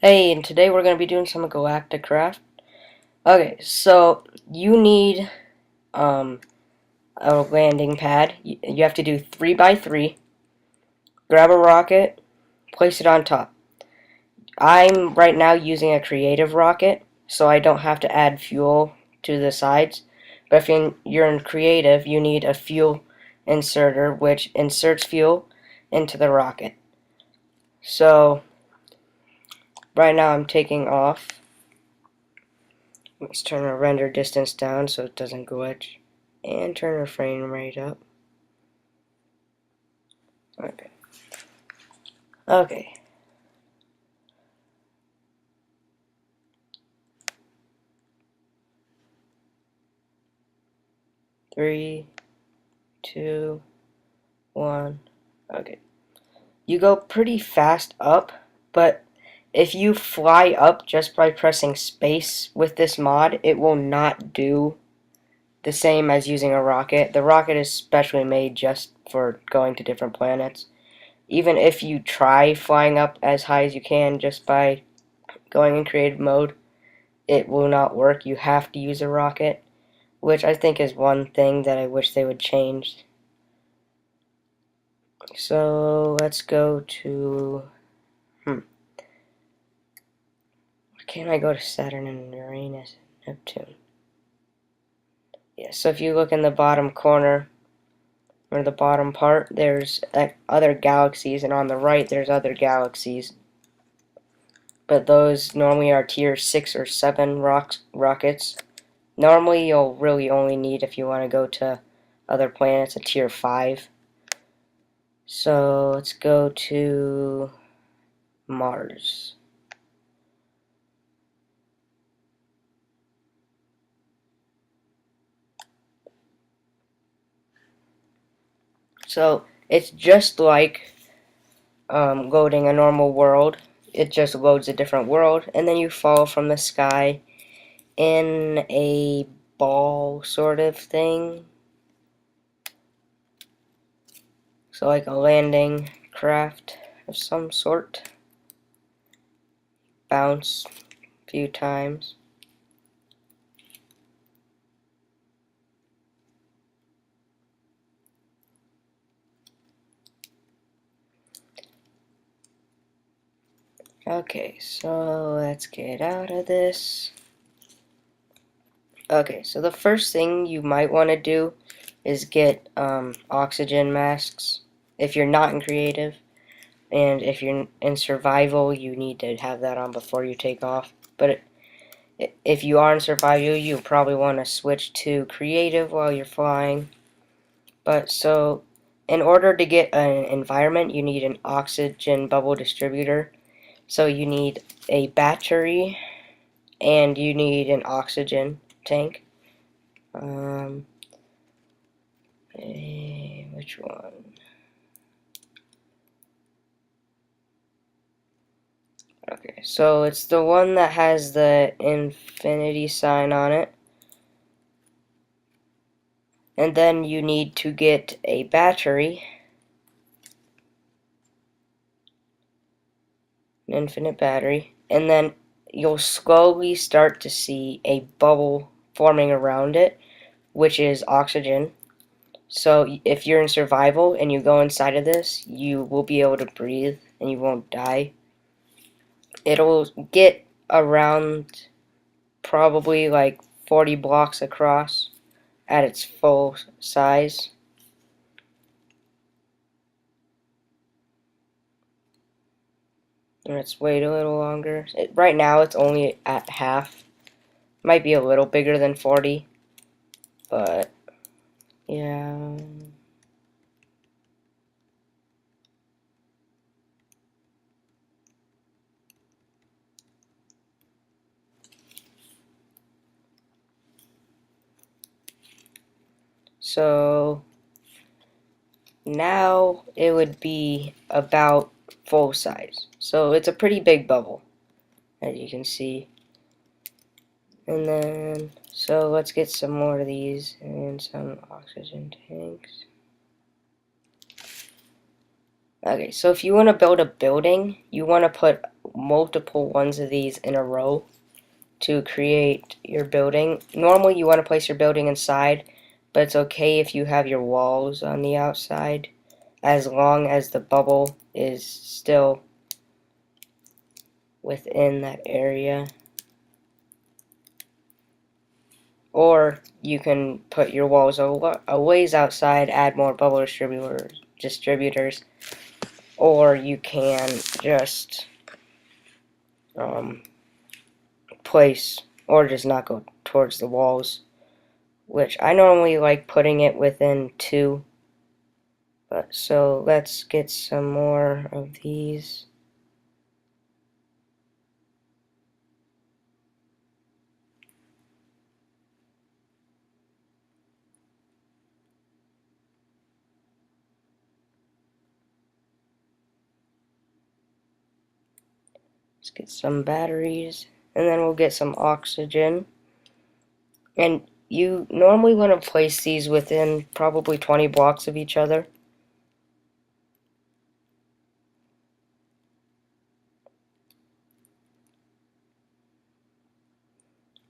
Hey, and today we're going to be doing some Galacticraft. Okay, so you need a landing pad. You have to do 3 by 3. Grab a rocket, place it on top. I'm right now using a creative rocket, so I don't have to add fuel to the sides. But if you're in creative, you need a fuel inserter, which inserts fuel into the rocket. So right now I'm taking off. Let's turn our render distance down so it doesn't glitch. And turn our frame rate up. Okay. Okay. Three, two, one. Okay. You go pretty fast up, but if you fly up just by pressing space with this mod, it will not do the same as using a rocket. The rocket is specially made just for going to different planets. Even if you try flying up as high as you can just by going in creative mode, it will not work. You have to use a rocket, which I think is one thing that I wish they would change. So let's go to why can't I go to Saturn and Uranus and Neptune? Yeah, so if you look in the bottom corner or the bottom part, there's other galaxies, and on the right there's other galaxies. But those normally are tier 6 or 7 rockets. Normally you'll really only need, if you want to go to other planets, a tier 5. So let's go to Mars. So it's just like loading a normal world. It just loads a different world, and then you fall from the sky in a ball sort of thing. So like a landing craft of some sort. Bounce a few times. Okay, so let's get out of this. Okay, so the first thing you might want to do is get oxygen masks if you're not in creative, and if you're in survival you need to have that on before you take off. But if you are in survival, you probably want to switch to creative while you're flying. But so in order to get an environment, you need an oxygen bubble distributor. So you need a battery and you need an oxygen tank. Which one? Okay, so it's the one that has the infinity sign on it. And then you need to get a battery, an infinite battery, and then you'll slowly start to see a bubble forming around it, which is oxygen. So if you're in survival and you go inside of this, you will be able to breathe and you won't die. It'll get around probably like 40 blocks across at its full size. And let's wait a little longer. Right now it's only at half. Might be a little bigger than 40, but yeah. so now it would be about full size. So it's a pretty big bubble, as you can see. And then, so let's get some more of these and some oxygen tanks. Okay, so if you want to build a building, you want to put multiple ones of these in a row to create your building. Normally you want to place your building inside, but it's okay if you have your walls on the outside, as long as the bubble is still within that area. Or you can put your walls a ways outside, add more bubble distributors, or you can just place, or just not go towards the walls, which I normally like putting it within 2. But so let's get some more of these. Let's get some batteries, and then we'll get some oxygen. And you normally want to place these within probably 20 blocks of each other.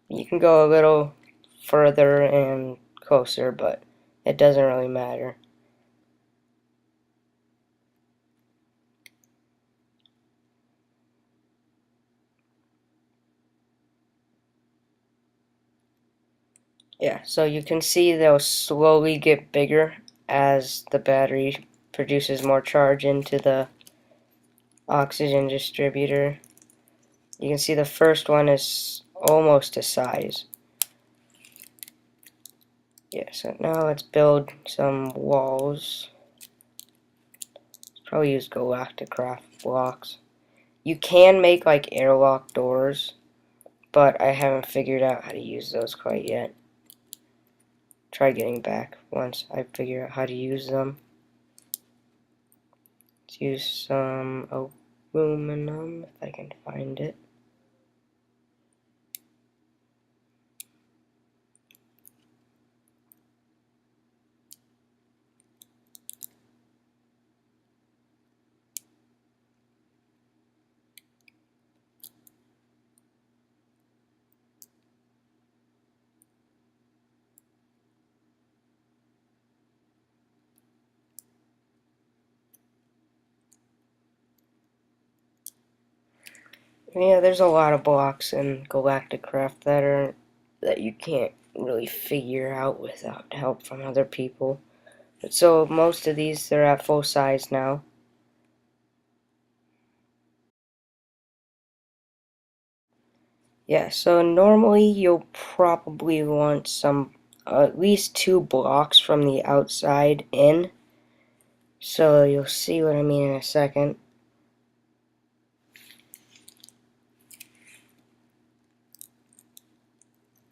You can go a little further and closer, but it doesn't really matter. Yeah, so you can see they'll slowly get bigger as the battery produces more charge into the oxygen distributor. You can see the first one is almost to size. Yeah, so now let's build some walls. Probably use Galacticraft blocks. You can make like airlock doors, but I haven't figured out how to use those quite yet. Try getting back once I figure out how to use them. Let's use some aluminum if I can find it. Yeah, there's a lot of blocks in Galacticraft that you can't really figure out without help from other people. But so most of these, they're at full size now. Yeah, so normally you'll probably want some at least 2 blocks from the outside in. So you'll see what I mean in a second.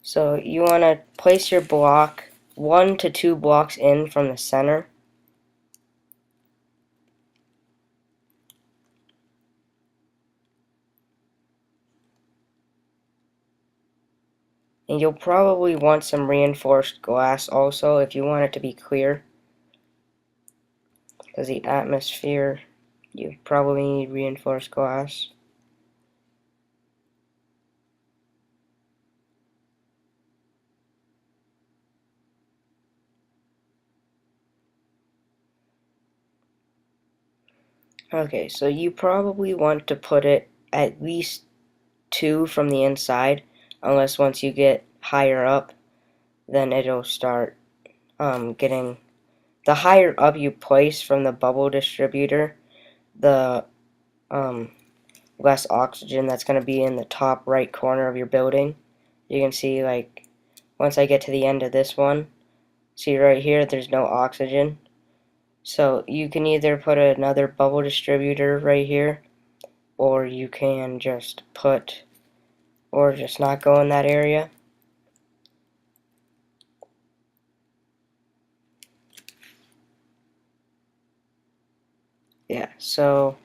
So you want to place your block 1 to 2 blocks in from the center. And you'll probably want some reinforced glass also if you want it to be clear. Because the atmosphere, you probably need reinforced glass. Okay, so you probably want to put it at least 2 from the inside, unless once you get higher up, then it'll start getting... The higher up you place from the bubble distributor, the less oxygen that's going to be in the top right corner of your building. You can see, like, once I get to the end of this one, see right here, there's no oxygen. So you can either put another bubble distributor right here, or you can just put, or just not go in that area. so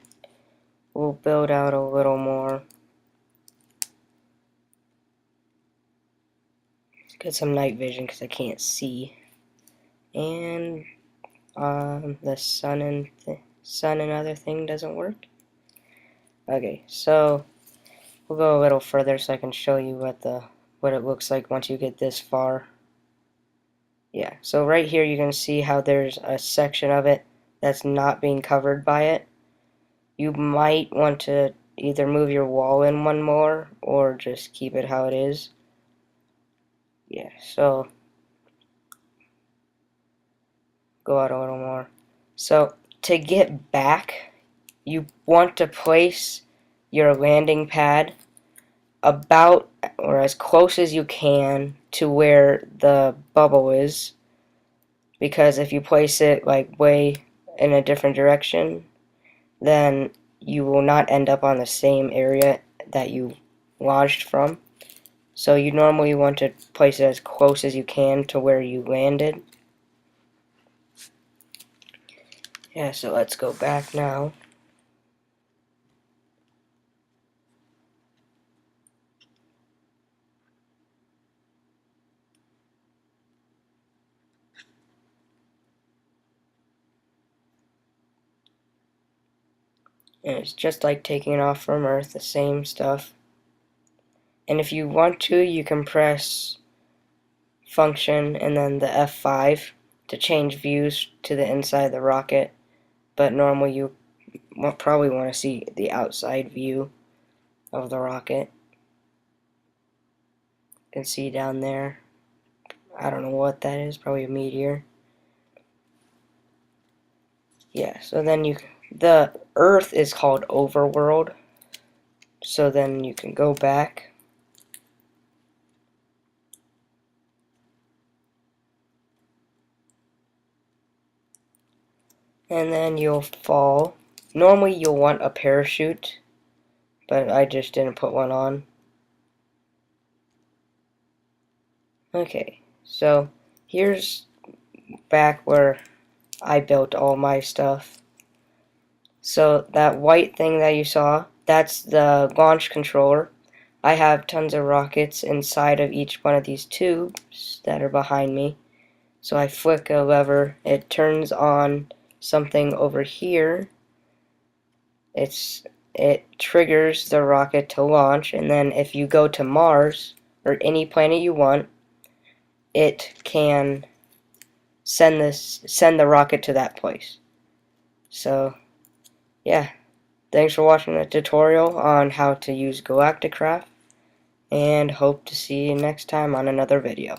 we'll build out a little more. Get some night vision because I can't see. And the sun and other thing doesn't work. Okay, so we'll go a little further so I can show you what it looks like once you get this far. Yeah, so right here you can see how there's a section of it that's not being covered by it. You might want to either move your wall in one more or just keep it how it is. Yeah, so go out a little more. So to get back, you want to place your landing pad about or as close as you can to where the bubble is, because if you place it like way in a different direction, then you will not end up on the same area that you launched from. So you normally want to place it as close as you can to where you landed. Yeah, so let's go back now. And it's just like taking it off from Earth, the same stuff. And if you want to, you can press function and then the F5 to change views to the inside of the rocket. But normally you probably want to see the outside view of the rocket. You can see down there. I don't know what that is, probably a meteor. Yeah, so then the Earth is called Overworld. So then you can go back. And then you'll fall. Normally you'll want a parachute, but I just didn't put one on. Okay, so here's back where I built all my stuff. So that white thing that you saw, that's the launch controller. I have tons of rockets inside of each one of these tubes that are behind me. So I flick a lever, it turns on something over here. It triggers the rocket to launch, and then if you go to Mars or any planet you want, it can send the rocket to that place. So yeah, thanks for watching the tutorial on how to use Galacticraft, and hope to see you next time on another video.